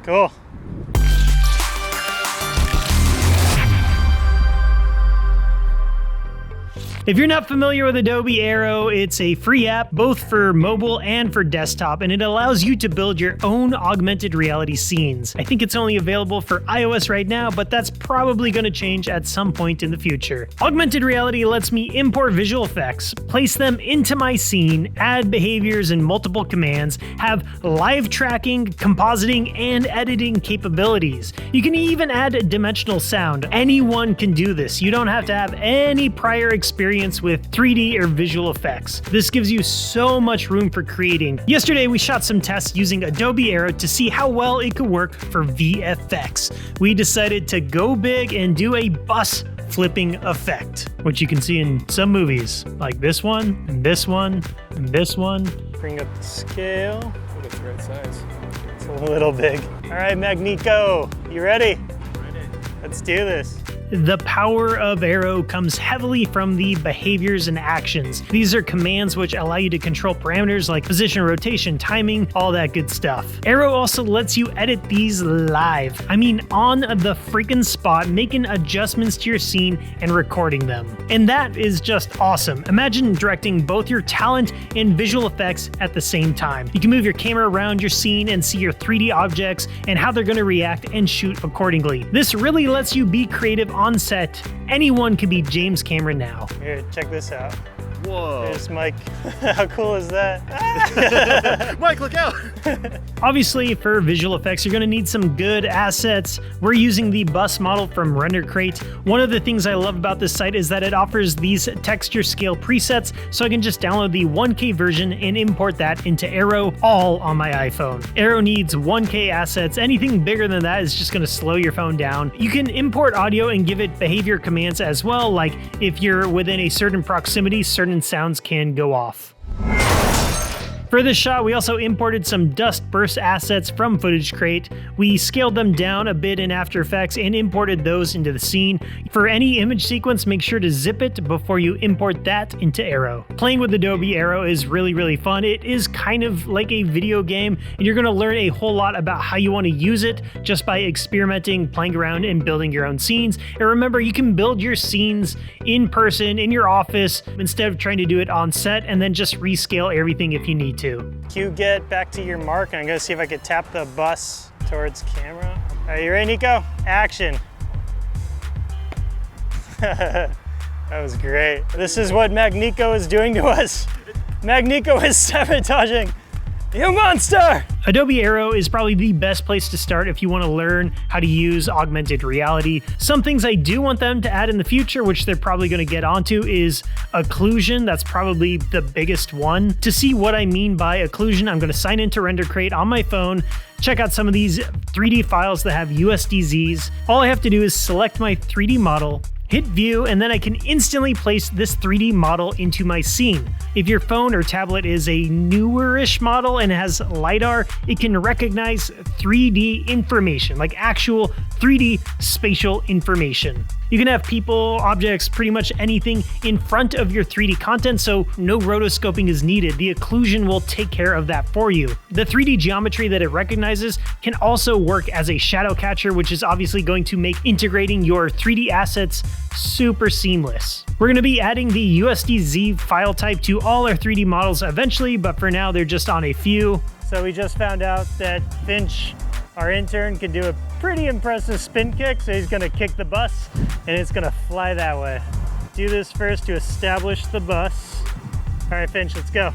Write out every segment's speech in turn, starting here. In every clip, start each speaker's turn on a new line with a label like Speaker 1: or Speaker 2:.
Speaker 1: Cool. If you're not familiar with Adobe Aero, it's a free app both for mobile and for desktop, and it allows you to build your own augmented reality scenes. I think it's only available for iOS right now, but that's probably going to change at some point in the future. Augmented reality lets me import visual effects, place them into my scene, add behaviors and multiple commands, have live tracking, compositing, and editing capabilities. You can even add dimensional sound. Anyone can do this. You don't have to have any prior experience with 3D or visual effects. This gives you so much room for creating. Yesterday, we shot some tests using Adobe Aero to see how well it could work for VFX. We decided to go big and do a bus flipping effect, which you can see in some movies, like this one, and this one, and this one. Bring up the scale.
Speaker 2: Oh, that's the right size.
Speaker 1: It's a little big. All right, Magnico, you ready?
Speaker 2: Ready.
Speaker 1: Let's do this. The power of Aero comes heavily from the behaviors and actions. These are commands which allow you to control parameters like position, rotation, timing, all that good stuff. Aero also lets you edit these live. I mean, on the freaking spot, making adjustments to your scene and recording them. And that is just awesome. Imagine directing both your talent and visual effects at the same time. You can move your camera around your scene and see your 3D objects and how they're going to react and shoot accordingly. This really lets you be creative on set. Anyone can be James Cameron now. Here, check this out.
Speaker 2: Whoa.
Speaker 1: There's Mike. How cool is that?
Speaker 2: Mike, look out!
Speaker 1: Obviously, for visual effects, you're going to need some good assets. We're using the bus model from RenderCrate. One of the things I love about this site is that it offers these texture scale presets, so I can just download the 1K version and import that into Aero, all on my iPhone. Aero needs 1K assets. Anything bigger than that is just going to slow your phone down. You can import audio and give it behavior commands as well, like if you're within a certain proximity, certain sounds can go off. For this shot, we also imported some dust burst assets from FootageCrate. We scaled them down a bit in After Effects and imported those into the scene. For any image sequence, make sure to zip it before you import that into Aero. Playing with Adobe Aero is really fun. It is kind of like a video game, and you're going to learn a whole lot about how you want to use it just by experimenting, playing around, and building your own scenes. And remember, you can build your scenes in person, in your office, instead of trying to do it on set, and then just rescale everything if you need to. You get back to your mark, and I'm gonna see if I can tap the bus towards camera. All right, you ready, Nico? Action. That was great. This is what Magnico is doing to us. Magnico is sabotaging. You monster! Adobe Aero is probably the best place to start if you want to learn how to use augmented reality. Some things I do want them to add in the future, which they're probably going to get onto, is occlusion. That's probably the biggest one. To see what I mean by occlusion, I'm going to sign into RenderCrate on my phone, check out some of these 3D files that have USDZs. All I have to do is select my 3D model, hit view, and then I can instantly place this 3D model into my scene. If your phone or tablet is a newer-ish model and has LiDAR, it can recognize 3D information, like actual 3D spatial information. You can have people, objects, pretty much anything in front of your 3D content, so no rotoscoping is needed. The occlusion will take care of that for you. The 3D geometry that it recognizes can also work as a shadow catcher, which is obviously going to make integrating your 3D assets super seamless. We're going to be adding the USDZ file type to all our 3D models eventually, but for now they're just on a few. So we just found out that Finch, our intern, can do a pretty impressive spin kick, so he's gonna kick the bus and it's gonna fly that way. Do this first to establish the bus. All right, Finch, let's go.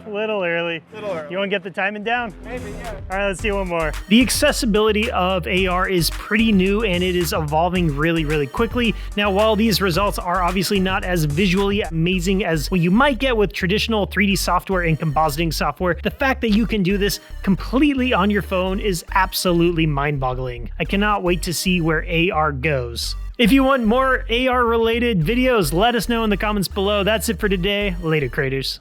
Speaker 1: Little early. You want to get the timing down?
Speaker 2: Maybe, yeah.
Speaker 1: All right, let's do one more. The accessibility of AR is pretty new and it is evolving really quickly. Now, while these results are obviously not as visually amazing as what you might get with traditional 3D software and compositing software, the fact that you can do this completely on your phone is absolutely mind-boggling. I cannot wait to see where AR goes. If you want more AR-related videos, let us know in the comments below. That's it for today. Later, creators.